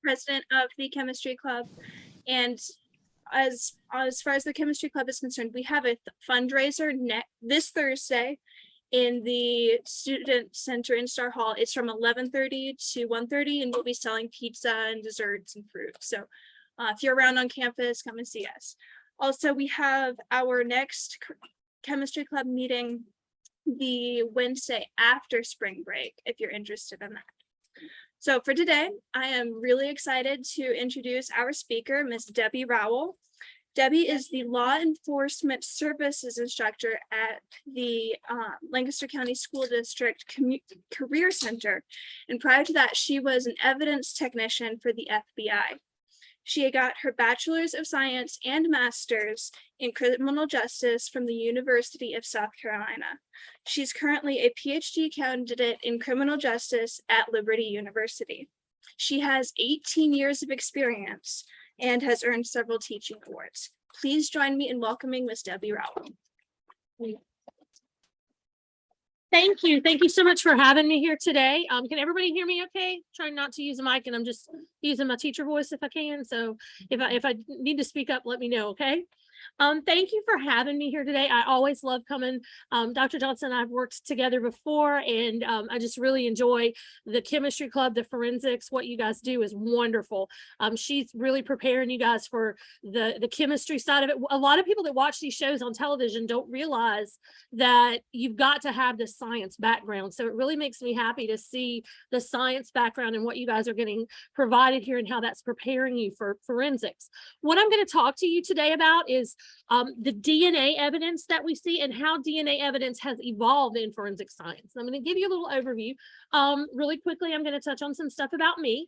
president of the chemistry club. And as far as the chemistry club is concerned, we have a fundraiser this Thursday in the student center in Star Hall. It's from 11:30 to 1:30, and we'll be selling pizza and desserts and fruit. So if you're around on campus, come and see us. Also, we have our next chemistry club meeting the Wednesday after spring break, if you're interested in that. So for today, I am really excited to introduce our speaker, Ms. Debbie Rowell. Debbie is the Law Enforcement Services Instructor at the Lancaster County School District Career Center. And prior to that, she was an evidence technician for the FBI. She got her Bachelor's of Science and Master's in Criminal Justice from the University of South Carolina. She's currently a PhD candidate in Criminal Justice at Liberty University. She has 18 years of experience and has earned several teaching awards. Please join me in welcoming Ms. Debbie Rowell. Thank you. Thank you so much for having me here today. Can everybody hear me okay? Trying not to use a mic, and I'm just using my teacher voice if I can. So if I need to speak up, let me know, okay? Thank you for having me here today. I always love coming. Dr. Johnson and I have worked together before, and I just really enjoy the chemistry club, the forensics. What you guys do is wonderful. She's really preparing you guys for the chemistry side of it. A lot of people that watch these shows on television don't realize that you've got to have this science background. So it really makes me happy to see the science background and what you guys are getting provided here and how that's preparing you for forensics. What I'm going to talk to you today about is the DNA evidence that we see and how DNA evidence has evolved in forensic science. I'm going to give you a little overview. Really quickly, I'm going to touch on some stuff about me.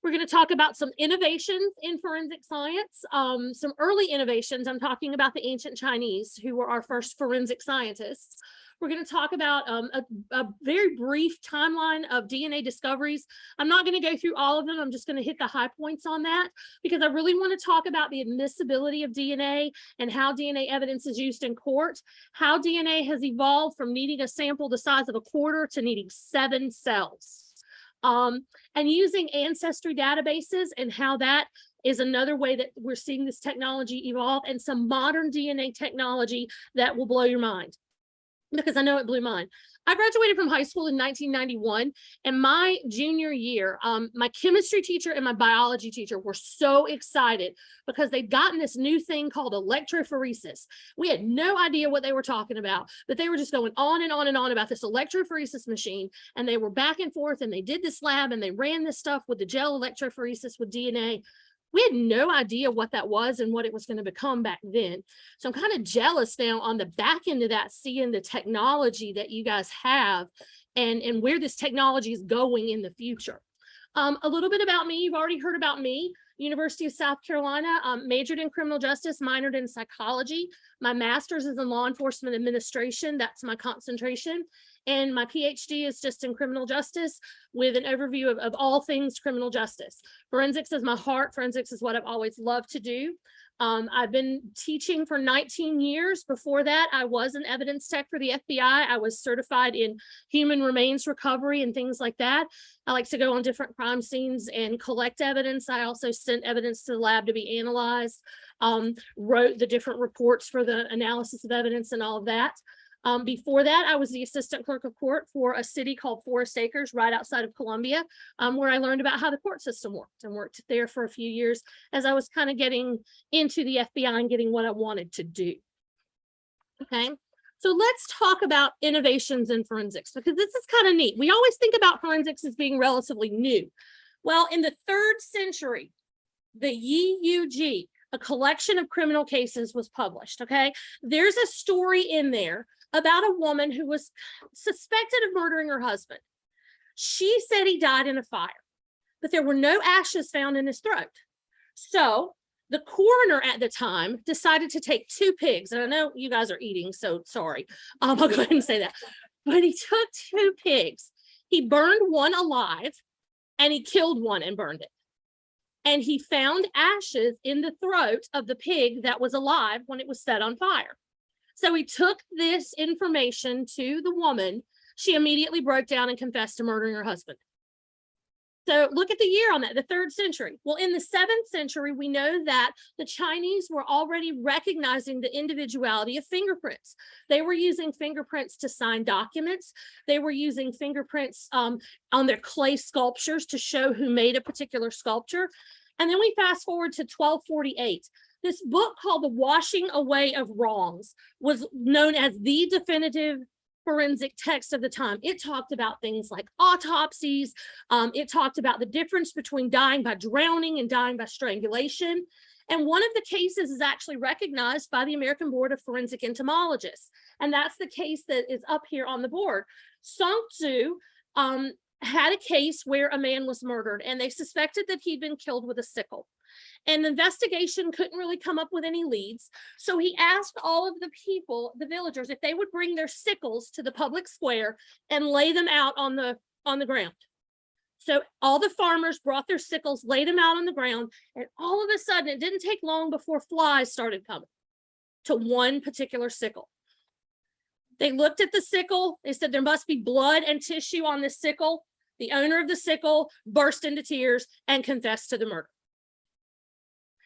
We're going to talk about some innovations in forensic science, some early innovations. I'm talking about the ancient Chinese, who were our first forensic scientists. We're going to talk about a very brief timeline of DNA discoveries. I'm not going to go through all of them. I'm just going to hit the high points on that because I really want to talk about the admissibility of DNA and how DNA evidence is used in court, how DNA has evolved from needing a sample the size of a quarter to needing 7 cells. And using ancestry databases and how that is another way that we're seeing this technology evolve, and some modern DNA technology that will blow your mind, because I know it blew mine. I graduated from high school in 1991, and my junior year, my chemistry teacher and my biology teacher were so excited because they'd gotten this new thing called electrophoresis. We had no idea what they were talking about, but they were just going on and on and on about this electrophoresis machine, and they were back and forth, and they did this lab, and they ran this stuff with the gel electrophoresis with DNA. We had no idea what that was and what it was going to become back then. So I'm kind of jealous now on the back end of that, seeing the technology that you guys have and where this technology is going in the future. A little bit about me. You've already heard about me. University of South Carolina, majored in criminal justice, minored in psychology. My master's is in law enforcement administration. That's my concentration. And my PhD is just in criminal justice with an overview of all things criminal justice. Forensics is my heart. Forensics is what I've always loved to do. I've been teaching for 19 years. Before that, I was an evidence tech for the FBI. I was certified in human remains recovery and things like that. I like to go on different crime scenes and collect evidence. I also sent evidence to the lab to be analyzed, wrote the different reports for the analysis of evidence and all of that. Before that, I was the assistant clerk of court for a city called Forest Acres right outside of Columbia, where I learned about how the court system worked and worked there for a few years as I was kind of getting into the FBI and getting what I wanted to do. Okay, so let's talk about innovations in forensics, because this is kind of neat. We always think about forensics as being relatively new. Well, in the 3rd century, the EUG, a collection of criminal cases, was published. Okay, there's a story in there about a woman who was suspected of murdering her husband. She said he died in a fire, but there were no ashes found in his throat. So the coroner at the time decided to take 2 pigs, and I know you guys are eating, so sorry. I'll go ahead and say that. But he took 2 pigs. He burned one alive, and he killed one and burned it. And he found ashes in the throat of the pig that was alive when it was set on fire. So he took this information to the woman. She immediately broke down and confessed to murdering her husband. So look at the year on that, the 3rd century. Well, in the 7th century, we know that the Chinese were already recognizing the individuality of fingerprints. They were using fingerprints to sign documents. They were using fingerprints on their clay sculptures to show who made a particular sculpture. And then we fast forward to 1248. This book called The Washing Away of Wrongs was known as the definitive forensic text of the time. It talked about things like autopsies. It talked about the difference between dying by drowning and dying by strangulation. And one of the cases is actually recognized by the American Board of Forensic Entomologists. And that's the case that is up here on the board. Sun Tzu had a case where a man was murdered, and they suspected that he'd been killed with a sickle. And the investigation couldn't really come up with any leads. So he asked all of the people, the villagers, if they would bring their sickles to the public square and lay them out on the ground. So all the farmers brought their sickles, laid them out on the ground, and all of a sudden, it didn't take long before flies started coming to one particular sickle. They looked at the sickle. They said there must be blood and tissue on this sickle. The owner of the sickle burst into tears and confessed to the murder.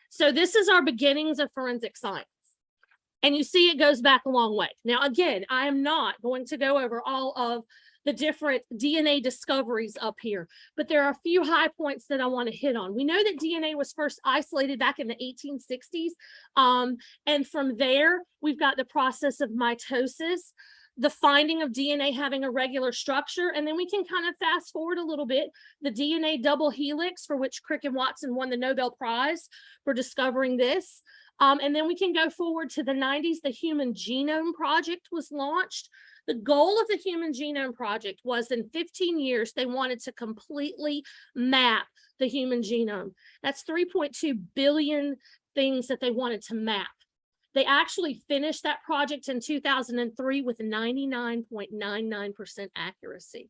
So this is our beginnings of forensic science. And you see it goes back a long way. Now, again, I am not going to go over all of the different DNA discoveries up here, but there are a few high points that I want to hit on. We know that DNA was first isolated back in the 1860s. And from there, we've got the process of mitosis, the finding of DNA having a regular structure. And then we can kind of fast forward a little bit, the DNA double helix, for which Crick and Watson won the Nobel Prize for discovering this. And then we can go forward to the 90s, the Human Genome Project was launched. The goal of the Human Genome Project was in 15 years, they wanted to completely map the human genome. That's 3.2 billion things that they wanted to map. They actually finished that project in 2003 with 99.99% accuracy.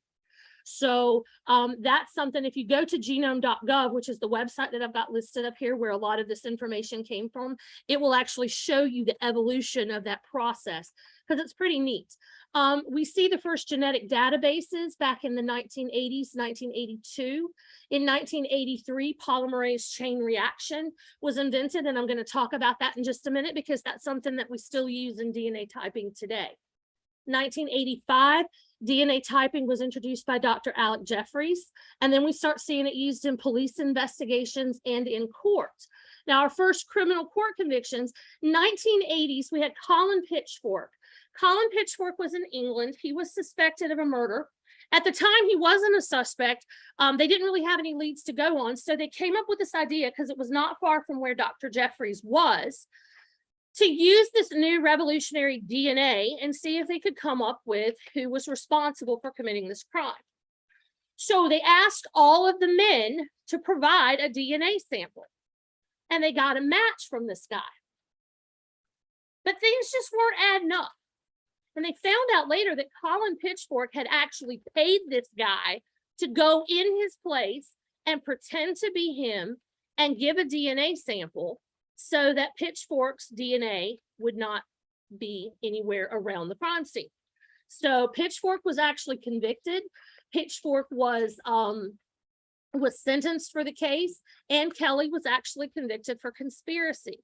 So that's something, if you go to genome.gov, which is the website that I've got listed up here where a lot of this information came from, it will actually show you the evolution of that process because it's pretty neat. We see the first genetic databases back in the 1980s, 1982. In 1983, polymerase chain reaction was invented, and I'm going to talk about that in just a minute because that's something that we still use in DNA typing today. 1985, DNA typing was introduced by Dr. Alec Jeffries, and then we start seeing it used in police investigations and in court. Now, our first criminal court convictions, 1980s, we had Colin Pitchfork. Colin Pitchfork was in England. He was suspected of a murder. At the time, he wasn't a suspect. They didn't really have any leads to go on, so they came up with this idea, because it was not far from where Dr. Jeffries was, to use this new revolutionary DNA and see if they could come up with who was responsible for committing this crime. So they asked all of the men to provide a DNA sample, and they got a match from this guy. But things just weren't adding up. And they found out later that Colin Pitchfork had actually paid this guy to go in his place and pretend to be him and give a DNA sample so that Pitchfork's DNA would not be anywhere around the crime scene. So Pitchfork was actually convicted. Pitchfork was sentenced for the case, and Kelly was actually convicted for conspiracy.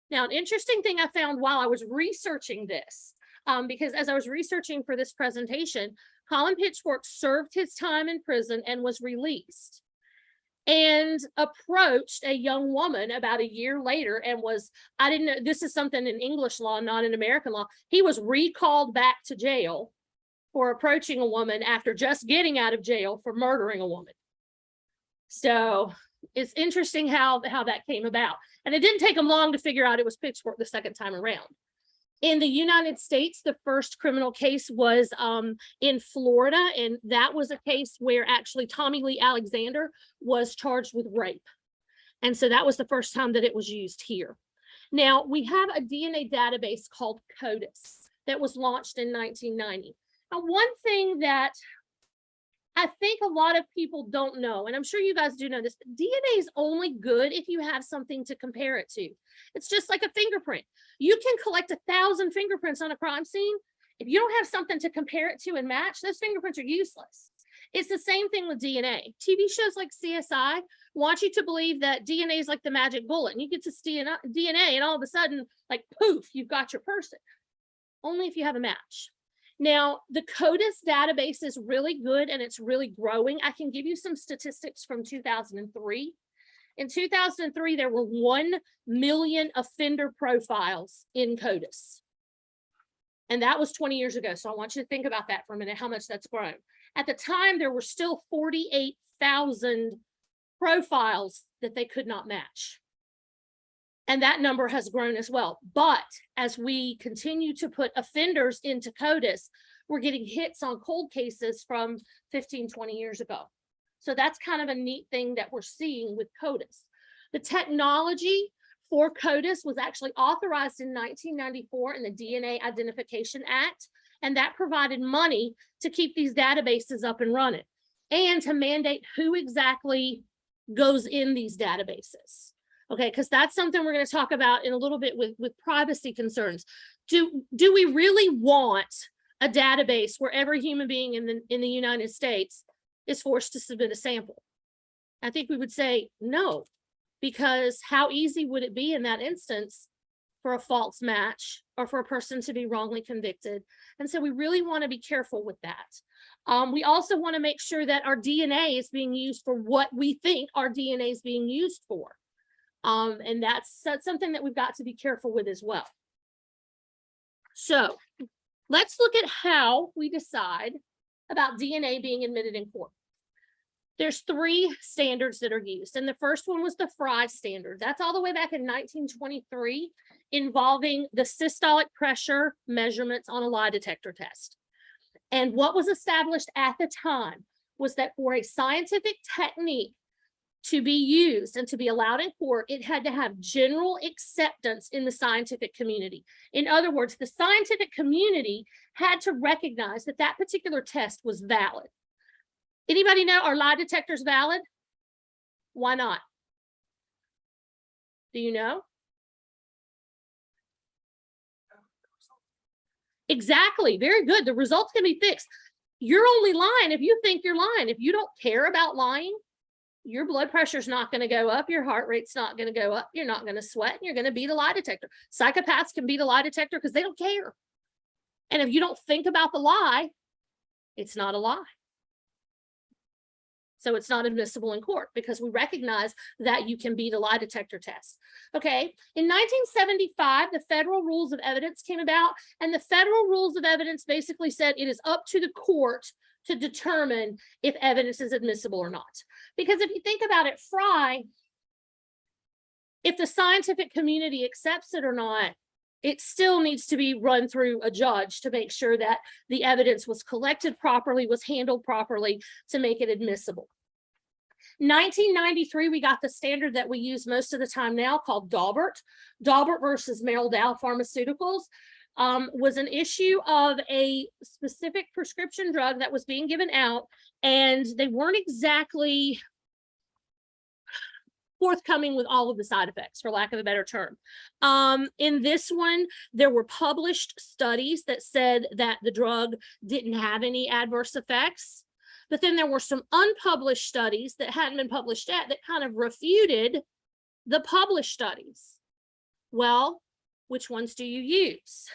Now, an interesting thing I found while I was researching this, because as I was researching for this presentation, Colin Pitchfork served his time in prison and was released, and approached a young woman about a year later and was, I didn't know, this is something in English law, not in American law. He was recalled back to jail for approaching a woman after just getting out of jail for murdering a woman. So it's interesting how that came about. And it didn't take him long to figure out it was Pitchfork the second time around. In the United States, the first criminal case was in Florida, and that was a case where actually Tommy Lee Alexander was charged with rape. And so that was the first time that it was used here. Now, we have a DNA database called CODIS that was launched in 1990. Now, one thing that I think a lot of people don't know, and I'm sure you guys do know this, DNA is only good if you have something to compare it to. It's just like a fingerprint. You can collect 1,000 fingerprints on a crime scene. If you don't have something to compare it to and match, those fingerprints are useless. It's the same thing with DNA. TV shows like CSI want you to believe that DNA is like the magic bullet, and you get to DNA, and all of a sudden, like poof, you've got your person. Only if you have a match. Now, the CODIS database is really good and it's really growing. I can give you some statistics from 2003. In 2003, there were 1 million offender profiles in CODIS. And that was 20 years ago. So I want you to think about that for a minute, how much that's grown. At the time, there were still 48,000 profiles that they could not match. And that number has grown as well. But as we continue to put offenders into CODIS, we're getting hits on cold cases from 15, 20 years ago. So that's kind of a neat thing that we're seeing with CODIS. The technology for CODIS was actually authorized in 1994 in the DNA Identification Act, and that provided money to keep these databases up and running and to mandate who exactly goes in these databases. Okay, because that's something we're going to talk about in a little bit with privacy concerns. Do we really want a database where every human being in the United States is forced to submit a sample? I think we would say no, because how easy would it be in that instance for a false match or for a person to be wrongly convicted? And so we really want to be careful with that. We also want to make sure that our DNA is being used for what we think our DNA is being used for. And that's something that we've got to be careful with as well. So let's look at how we decide about DNA being admitted in court. There's 3 standards that are used. And the first one was the Fry standard. That's all the way back in 1923, involving the systolic pressure measurements on a lie detector test. And what was established at the time was that for a scientific technique to be used and to be allowed in court, it had to have general acceptance in the scientific community. In other words, the scientific community had to recognize that that particular test was valid. Anybody know, are lie detectors valid? Why not? Do you know? Exactly, very good. The results can be fixed. You're only lying if you think you're lying. If you don't care about lying, your blood pressure is not going to go up. Your heart rate's not going to go up. You're not going to sweat. And you're going to beat a lie detector. Psychopaths can beat a lie detector because they don't care. And if you don't think about the lie, it's not a lie. So it's not admissible in court because we recognize that you can beat a lie detector test. Okay. In 1975, the federal rules of evidence came about, and the federal rules of evidence basically said it is up to the court to determine if evidence is admissible or not. Because if you think about it, Fry, if the scientific community accepts it or not, it still needs to be run through a judge to make sure that the evidence was collected properly, was handled properly to make it admissible. 1993, we got the standard that we use most of the time now called Daubert. Daubert versus Merrill Dow Pharmaceuticals. Was an issue of a specific prescription drug that was being given out, and they weren't exactly forthcoming with all of the side effects, for lack of a better term. In this one, there were published studies that said that the drug didn't have any adverse effects, but then there were some unpublished studies that hadn't been published yet that kind of refuted the published studies. Well, which ones do you use?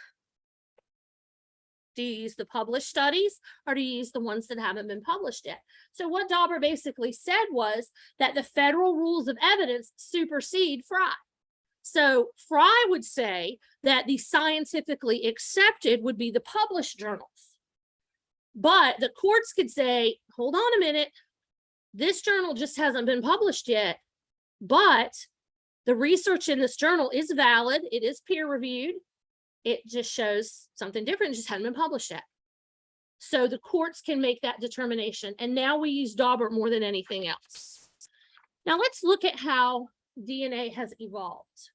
Do you use the published studies, or do you use the ones that haven't been published yet? So what Daubert basically said was that the federal rules of evidence supersede Fry. So Fry would say that the scientifically accepted would be the published journals. But the courts could say, hold on a minute, this journal just hasn't been published yet, but the research in this journal is valid, it is peer-reviewed, it just shows something different, it just hadn't been published yet. So the courts can make that determination. And now we use Daubert more than anything else. Now let's look at how DNA has evolved.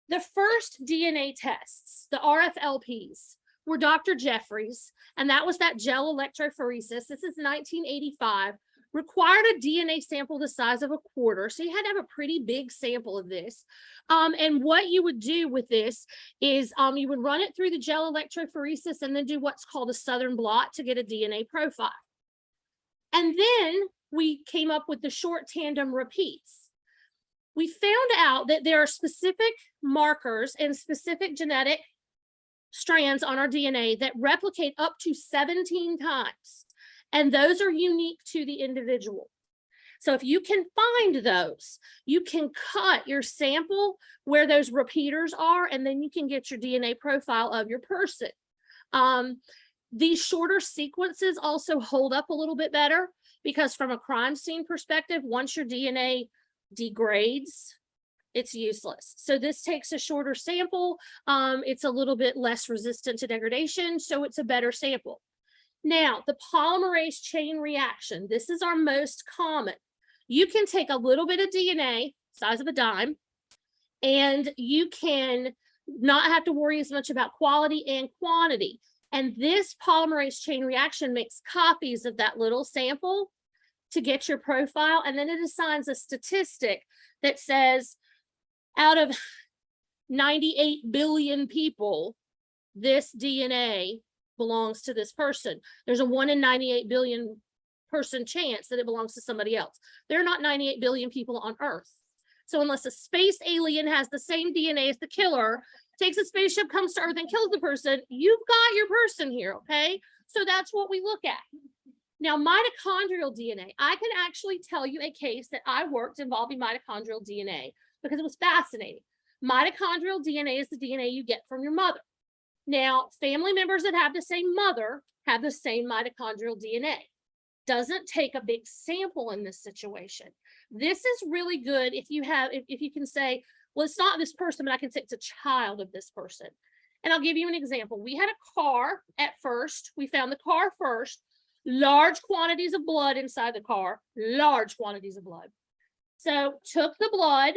The first DNA tests, the RFLPs, were Dr. Jeffries, and that was that gel electrophoresis. This is 1985. Required a DNA sample the size of a quarter. So you had to have a pretty big sample of this. And what you would do with this is you would run it through the gel electrophoresis and then do what's called a southern blot to get a DNA profile. And then we came up with the short tandem repeats. We found out that there are specific markers and specific genetic strands on our DNA that replicate up to 17 times. And those are unique to the individual. So if you can find those, you can cut your sample where those repeaters are, and then you can get your DNA profile of your person. These shorter sequences also hold up a little bit better because from a crime scene perspective, once your DNA degrades, it's useless. So this takes a shorter sample. It's a little bit less resistant to degradation, so it's a better sample. Now, the polymerase chain reaction, this is our most common. You can take a little bit of DNA, size of a dime, and you can not have to worry as much about quality and quantity. And this polymerase chain reaction makes copies of that little sample to get your profile, and then it assigns a statistic that says out of 98 billion people, this DNA belongs to this person. There's a 1 in 98 billion person chance that it belongs to somebody else. There are not 98 billion people on Earth. So unless a space alien has the same DNA as the killer, takes a spaceship, comes to Earth and kills the person, you've got your person here, okay? So that's what we look at. Now, mitochondrial DNA, I can actually tell you a case that I worked involving mitochondrial DNA because it was fascinating. Mitochondrial DNA is the DNA you get from your mother. Now, family members that have the same mother have the same mitochondrial DNA. Doesn't take a big sample in this situation. This is really good if you have, if you can say, well, it's not this person, but I can say it's a child of this person. And I'll give you an example. We had a car at first. We found the car first, large quantities of blood inside the car, large quantities of blood. So took the blood,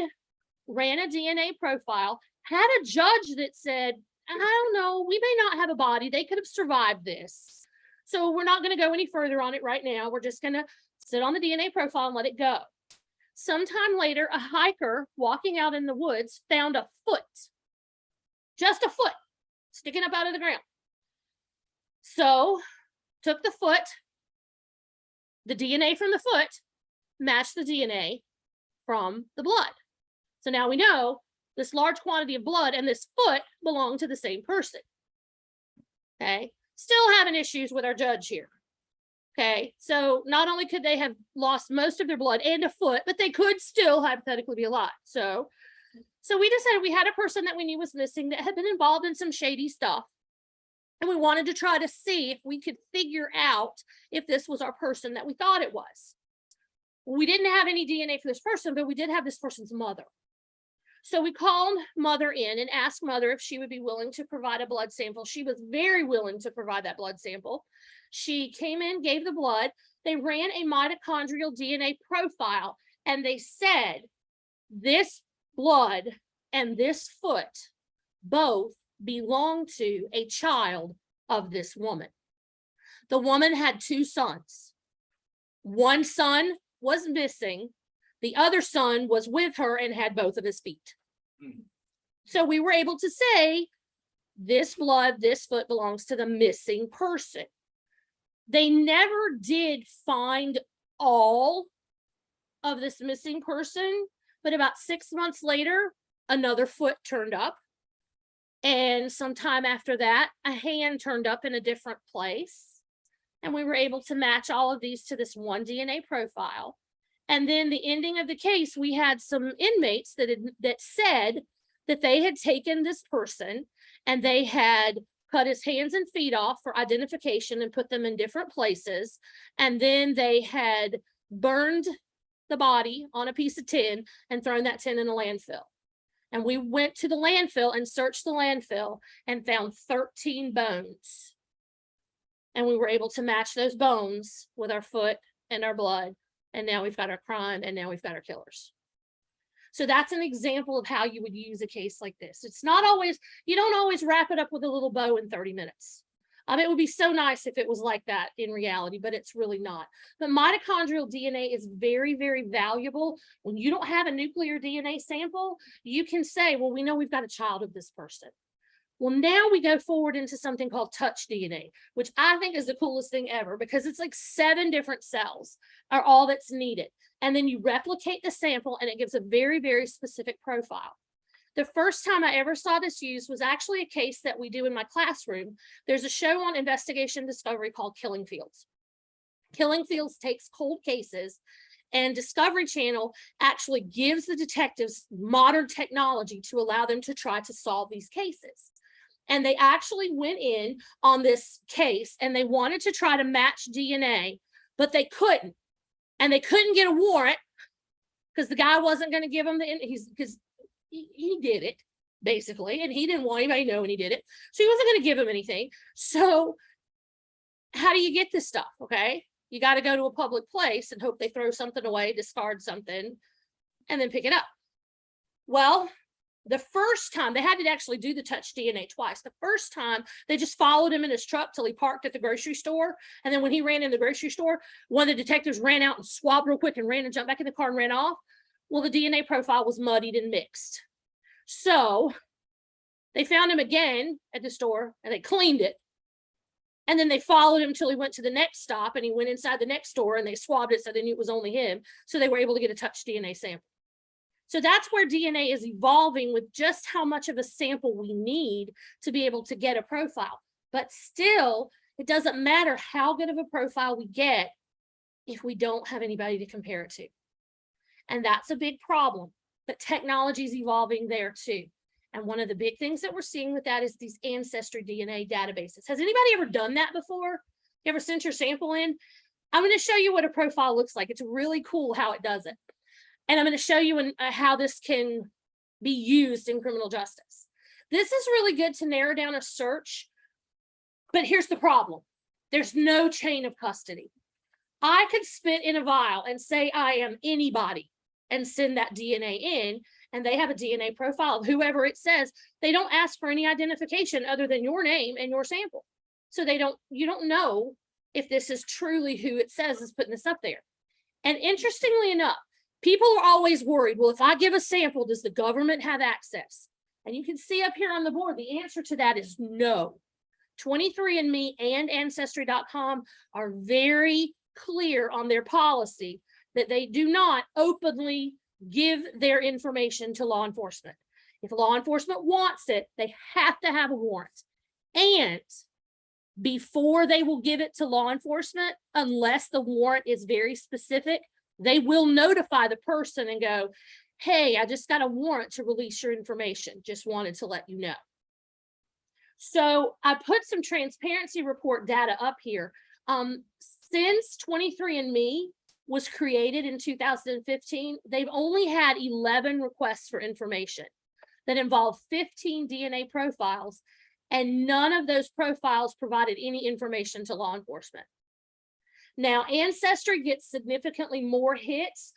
ran a DNA profile, had a judge that said, I don't know, we may not have a body. They could have survived this. So we're not going to go any further on it right now. We're just going to sit on the DNA profile and let it go. Sometime later, a hiker walking out in the woods found a foot, just a foot, sticking up out of the ground. So took the foot, the DNA from the foot matched the DNA from the blood. So now we know this large quantity of blood and this foot belong to the same person. Okay. Still having issues with our judge here. Okay, so not only could they have lost most of their blood and a foot, but they could still hypothetically be alive. So we decided we had a person that we knew was missing that had been involved in some shady stuff. And we wanted to try to see if we could figure out if this was our person that we thought it was. We didn't have any DNA for this person, but we did have this person's mother. So we called mother in and asked mother if she would be willing to provide a blood sample. She was very willing to provide that blood sample. She came in, gave the blood. They ran a mitochondrial DNA profile, and they said this blood and this foot both belong to a child of this woman. The woman had 2 sons. One son was missing. The other son was with her and had both of his feet. So we were able to say this blood, this foot belongs to the missing person. They never did find all of this missing person, but about 6 months later, another foot turned up. And sometime after that, a hand turned up in a different place. And we were able to match all of these to this one DNA profile. And then the ending of the case, we had some inmates that said that they had taken this person and they had cut his hands and feet off for identification and put them in different places. And then they had burned the body on a piece of tin and thrown that tin in a landfill. And we went to the landfill and searched the landfill and found 13 bones. And we were able to match those bones with our foot and our blood. And now we've got our crime, and now we've got our killers. So that's an example of how you would use a case like this. It's not always, you don't always wrap it up with a little bow in 30 minutes. It would be so nice if it was like that in reality, but it's really not. But mitochondrial DNA is very, very valuable. When you don't have a nuclear DNA sample, you can say, well, we know we've got a child of this person. Well, now we go forward into something called touch DNA, which I think is the coolest thing ever because it's like 7 different cells are all that's needed. And then you replicate the sample and it gives a very, very specific profile. The first time I ever saw this used was actually a case that we do in my classroom. There's a show on Investigation Discovery called Killing Fields. Killing Fields takes cold cases, and Discovery Channel actually gives the detectives modern technology to allow them to try to solve these cases. And they actually went in on this case and they wanted to try to match DNA, but they couldn't. And they couldn't get a warrant because the guy wasn't going to give them because he did it basically, and he didn't want anybody knowing he did it. So he wasn't going to give him anything. So how do you get this stuff? Okay. You got to go to a public place and hope they throw something away, discard something, and then pick it up. Well, the first time they had to actually do the touch DNA twice. The first time they just followed him in his truck till he parked at the grocery store. And then when he ran in the grocery store, one of the detectives ran out and swabbed real quick and ran and jumped back in the car and ran off. Well, the DNA profile was muddied and mixed. So they found him again at the store and they cleaned it. And then they followed him till he went to the next stop and he went inside the next store and they swabbed it so they knew it was only him. So they were able to get a touch DNA sample. So that's where DNA is evolving with just how much of a sample we need to be able to get a profile. But still, it doesn't matter how good of a profile we get if we don't have anybody to compare it to. And that's a big problem. But technology is evolving there too. And one of the big things that we're seeing with that is these ancestry DNA databases. Has anybody ever done that before? You ever sent your sample in? I'm going to show you what a profile looks like. It's really cool how it does it. And I'm going to show you how this can be used in criminal justice. This is really good to narrow down a search, but here's the problem. There's no chain of custody. I could spit in a vial and say I am anybody and send that DNA in, and they have a DNA profile of whoever it says. They don't ask for any identification other than your name and your sample. So you don't know if this is truly who it says is putting this up there. And interestingly enough, people are always worried, well, if I give a sample, does the government have access? And you can see up here on the board, the answer to that is no. 23andMe and Ancestry.com are very clear on their policy that they do not openly give their information to law enforcement. If law enforcement wants it, they have to have a warrant. And before they will give it to law enforcement, unless the warrant is very specific, they will notify the person and go, hey, I just got a warrant to release your information. Just wanted to let you know. So I put some transparency report data up here. Since 23andMe was created in 2015, they've only had 11 requests for information that involve 15 DNA profiles, and none of those profiles provided any information to law enforcement. Now, Ancestry gets significantly more hits.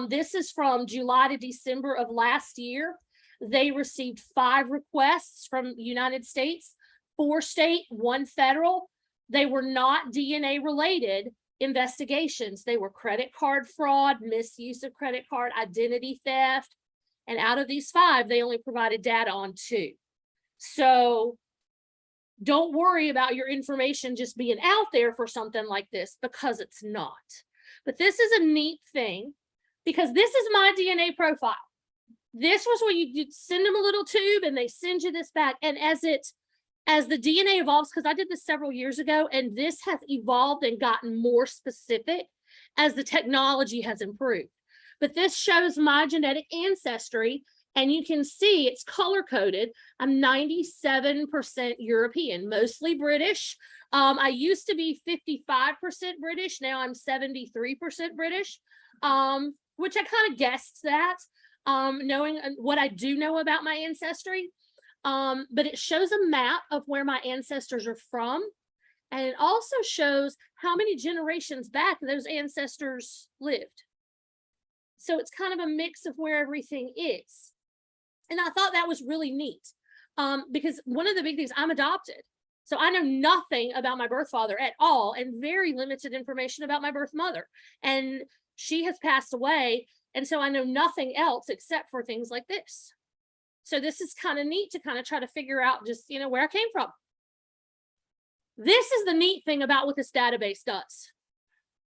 This is from July to December of last year. They received 5 requests from the United States, 4 state, 1 federal. They were not DNA related investigations. They were credit card fraud, misuse of credit card, identity theft. And out of these 5, they only provided data on 2. So don't worry about your information just being out there for something like this, because it's not. But this is a neat thing because this is my DNA profile. This was where you send them a little tube and they send you this back. And as the DNA evolves, because I did this several years ago, and this has evolved and gotten more specific as the technology has improved. But this shows my genetic ancestry, and you can see it's color coded. I'm 97% European, mostly British. I used to be 55% British. Now I'm 73% British, which I kind of guessed that, knowing what I do know about my ancestry. But it shows a map of where my ancestors are from. And it also shows how many generations back those ancestors lived. So it's kind of a mix of where everything is. And I thought that was really neat, because one of the big things, I'm adopted. So I know nothing about my birth father at all, and very limited information about my birth mother. And she has passed away. And so I know nothing else except for things like this. So this is kind of neat to kind of try to figure out just, where I came from. This is the neat thing about what this database does.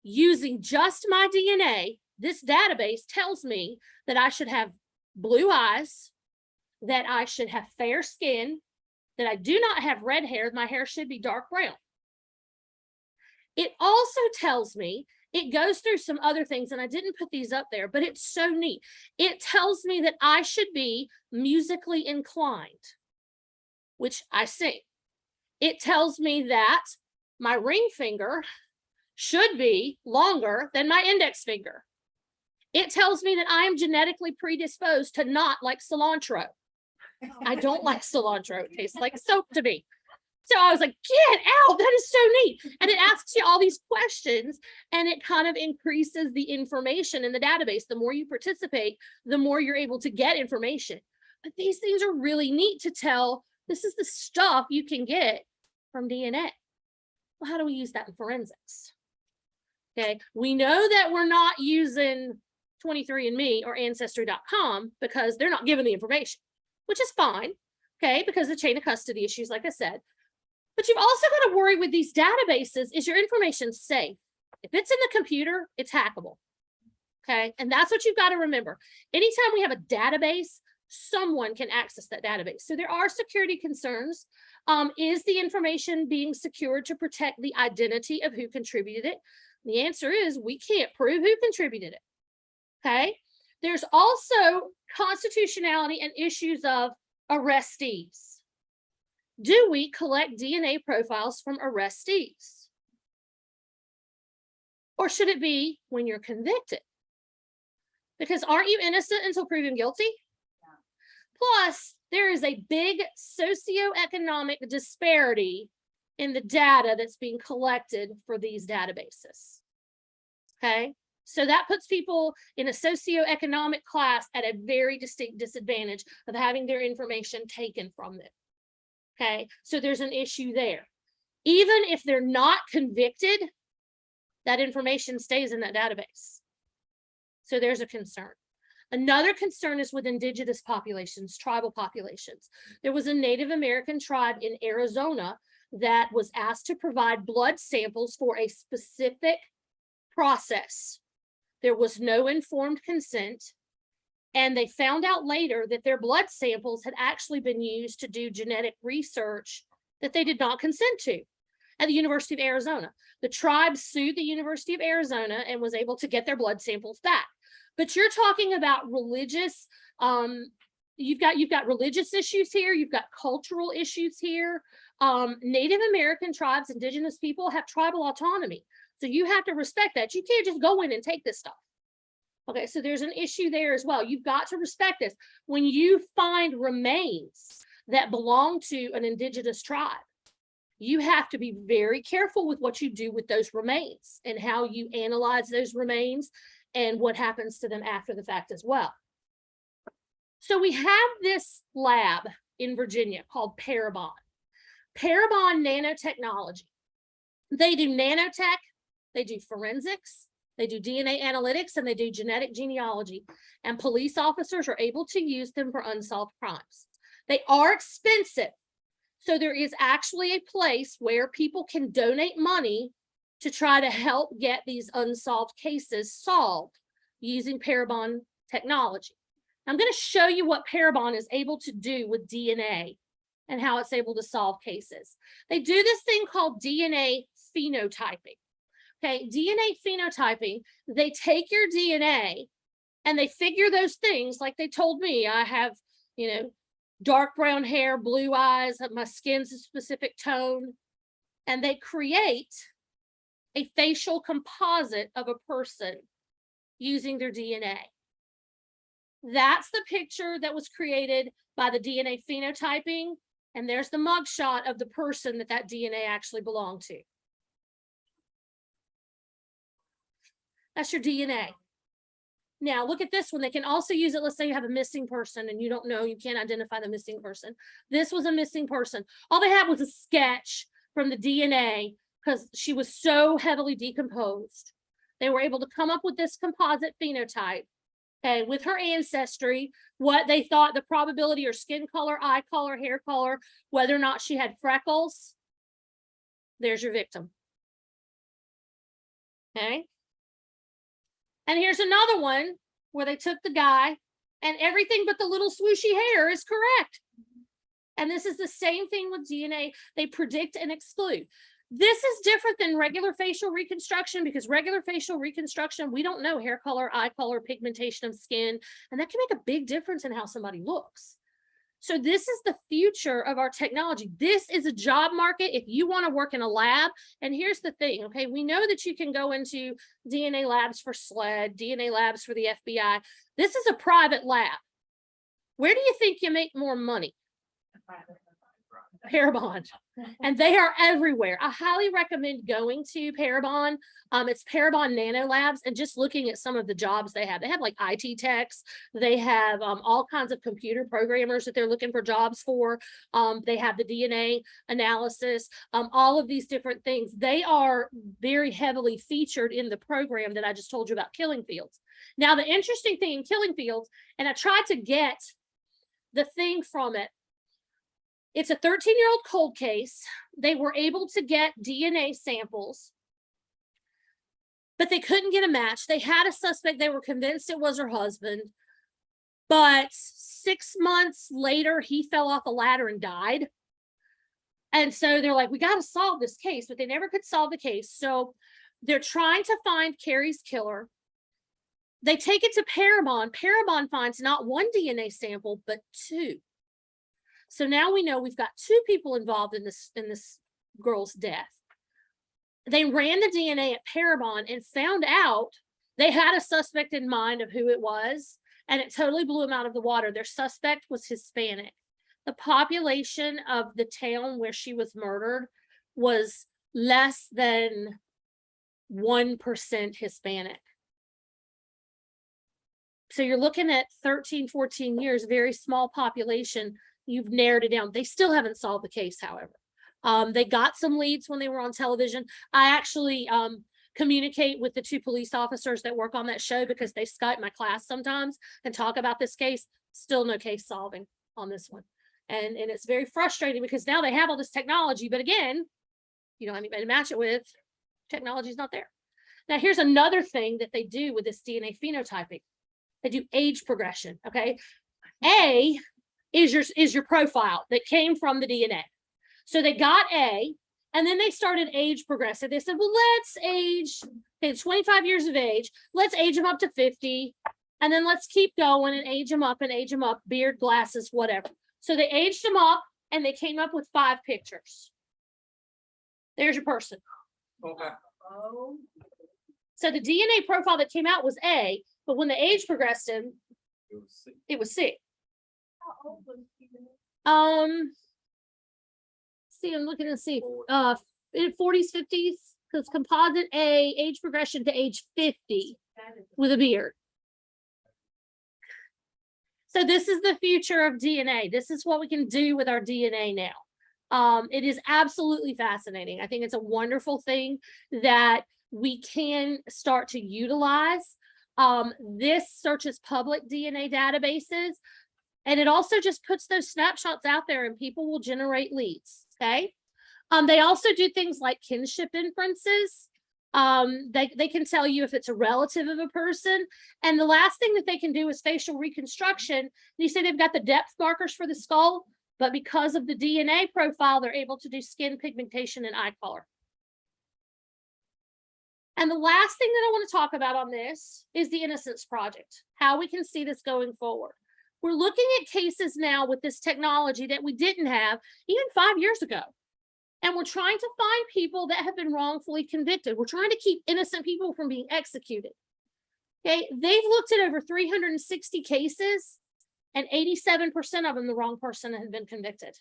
Using just my DNA, this database tells me that I should have blue eyes, that I should have fair skin, that I do not have red hair, my hair should be dark brown. It also tells me, it goes through some other things, and I didn't put these up there, but it's so neat. It tells me that I should be musically inclined, which I sing. It tells me that my ring finger should be longer than my index finger. It tells me that I am genetically predisposed to not like cilantro. I don't like cilantro. It tastes like soap to me. So I was like, get out, that is so neat. And it asks you all these questions, and it kind of increases the information in the database. The more you participate, the more you're able to get information. But these things are really neat to tell. This is the stuff you can get from DNA. Well, how do we use that in forensics? Okay, we know that we're not using 23andMe or Ancestry.com because they're not giving the information, which is fine, okay, because the chain of custody issues, like I said. But you've also got to worry with these databases, is your information safe? If it's in the computer, it's hackable, okay? And that's what you've got to remember. Anytime we have a database, someone can access that database. So there are security concerns. Is the information being secured to protect the identity of who contributed it? The answer is we can't prove who contributed it, okay? There's also constitutionality and issues of arrestees. Do we collect DNA profiles from arrestees? Or should it be when you're convicted? Because aren't you innocent until proven guilty? Plus, there is a big socioeconomic disparity in the data that's being collected for these databases. Okay, so that puts people in a socioeconomic class at a very distinct disadvantage of having their information taken from them. Okay, so there's an issue there. Even if they're not convicted, that information stays in that database. So there's a concern. Another concern is with indigenous populations, tribal populations. There was a Native American tribe in Arizona that was asked to provide blood samples for a specific process. There was no informed consent, and they found out later that their blood samples had actually been used to do genetic research that they did not consent to at the University of Arizona. The tribe sued the University of Arizona and was able to get their blood samples back. But you're talking about religious, you've got religious issues here, you've got cultural issues here. Native American tribes, indigenous people have tribal autonomy. So you have to respect that. You can't just go in and take this stuff. Okay, so there's an issue there as well. You've got to respect this. When you find remains that belong to an indigenous tribe, you have to be very careful with what you do with those remains and how you analyze those remains and what happens to them after the fact as well. So we have this lab in Virginia called Parabon Nanotechnology. They do nanotech, they do forensics, they do DNA analytics, and they do genetic genealogy. And police officers are able to use them for unsolved crimes. They are expensive. So there is actually a place where people can donate money to try to help get these unsolved cases solved using Parabon technology. I'm going to show you what Parabon is able to do with DNA and how it's able to solve cases. They do this thing called DNA phenotyping. Okay, DNA phenotyping, they take your DNA and they figure those things like they told me. I have, dark brown hair, blue eyes, my skin's a specific tone, and they create a facial composite of a person using their DNA. That's the picture that was created by the DNA phenotyping, and there's the mugshot of the person that DNA actually belonged to. That's your DNA. Now look at this one. They can also use it. Let's say you have a missing person and you don't know, you can't identify the missing person. This was a missing person. All they had was a sketch from the DNA because she was so heavily decomposed. They were able to come up with this composite phenotype okay, with her ancestry, what they thought the probability or skin color, eye color, hair color, whether or not she had freckles. There's your victim. Okay. And here's another one where they took the guy and everything but the little swooshy hair is correct. And this is the same thing with DNA. They predict and exclude. This is different than regular facial reconstruction because regular facial reconstruction, we don't know hair color, eye color, pigmentation of skin, and that can make a big difference in how somebody looks. So this is the future of our technology. This is a job market if you want to work in a lab. And here's the thing, okay? We know that you can go into DNA labs for SLED, DNA labs for the FBI. This is a private lab. Where do you think you make more money? Parabon, and they are everywhere. I highly recommend going to Parabon. It's Parabon Nano Labs and just looking at some of the jobs they have. They have like IT techs. They have all kinds of computer programmers that they're looking for jobs for. They have the DNA analysis, all of these different things. They are very heavily featured in the program that I just told you about Killing Fields. Now, the interesting thing in Killing Fields, and I tried to get the thing from it, it's a 13-year-old cold case. They were able to get DNA samples, but they couldn't get a match. They had a suspect. They were convinced it was her husband. But 6 months later, he fell off a ladder and died. And so they're like, we got to solve this case, but they never could solve the case. So they're trying to find Carrie's killer. They take it to Parabon. Parabon finds not one DNA sample, but two. So now we know we've got two people involved in this girl's death. They ran the DNA at Parabon and found out they had a suspect in mind of who it was, and it totally blew them out of the water. Their suspect was Hispanic. The population of the town where she was murdered was less than 1% Hispanic. So you're looking at 13, 14 years, very small population. You've narrowed it down. They still haven't solved the case, however. They got some leads when they were on television. I actually communicate with the two police officers that work on that show because they Skype my class sometimes and talk about this case. Still no case solving on this one. And it's very frustrating because now they have all this technology, but again, you don't have anybody to match it with. Technology is not there. Now, here's another thing that they do with this DNA phenotyping. They do age progression, okay? A is your profile that came from the DNA. So they got A, and then they started age progressive. They said, well, let's age, okay, 25 years of age, let's age them up to 50, and then let's keep going and age them up, beard, glasses, whatever. So they aged them up, and they came up with 5 pictures. There's your person. Okay. So the DNA profile that came out was A, but when the age progressed him, it was C. How old was he? See, I'm looking to see, in 40s, 50s, because composite A, age progression to age 50 with a beard. So this is the future of DNA. This is what we can do with our DNA now. It is absolutely fascinating. I think it's a wonderful thing that we can start to utilize. This searches public DNA databases, and it also just puts those snapshots out there and people will generate leads, okay? They also do things like kinship inferences. They can tell you if it's a relative of a person. And the last thing that they can do is facial reconstruction. You say they've got the depth markers for the skull, but because of the DNA profile, they're able to do skin pigmentation and eye color. And the last thing that I want to talk about on this is the Innocence Project, how we can see this going forward. We're looking at cases now with this technology that we didn't have even 5 years ago. And we're trying to find people that have been wrongfully convicted. We're trying to keep innocent people from being executed. Okay, they've looked at over 360 cases, and 87% of them, the wrong person had been convicted.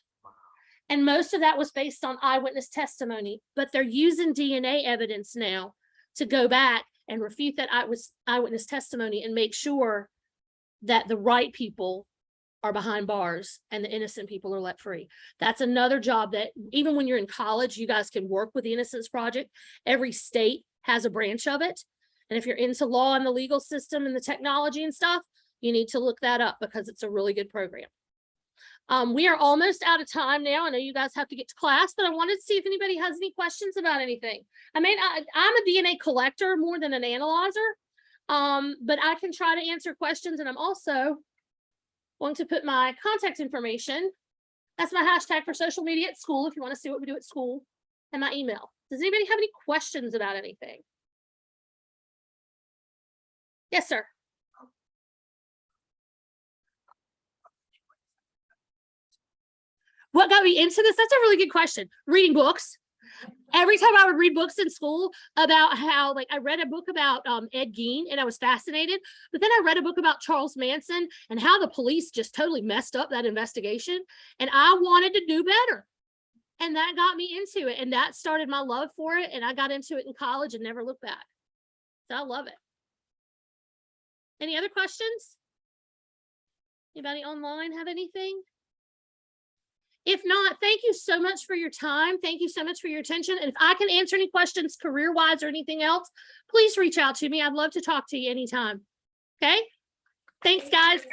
And most of that was based on eyewitness testimony, but they're using DNA evidence now to go back and refute that eyewitness testimony and make sure that the right people are behind bars and the innocent people are let free. That's another job that even when you're in college, you guys can work with the Innocence Project. Every state has a branch of it. And if you're into law and the legal system and the technology and stuff, you need to look that up because it's a really good program. We are almost out of time now. I know you guys have to get to class, but I wanted to see if anybody has any questions about anything. I'm a DNA collector more than an analyzer, but I can try to answer questions, and I'm also going to put my contact information. That's my hashtag for social media at school if you want to see what we do at school, and my email. Does anybody have any questions about anything? Yes, sir. What got me into this? That's a really good question. Reading books. Every time I would read books in school about how, like, I read a book about Ed Gein, and I was fascinated. But then I read a book about Charles Manson and how the police just totally messed up that investigation. And I wanted to do better. And that got me into it. And that started my love for it. And I got into it in college and never looked back. So I love it. Any other questions? Anybody online have anything? If not, thank you so much for your time. Thank you so much for your attention. And if I can answer any questions career-wise or anything else, please reach out to me. I'd love to talk to you anytime. Okay? Thanks, guys.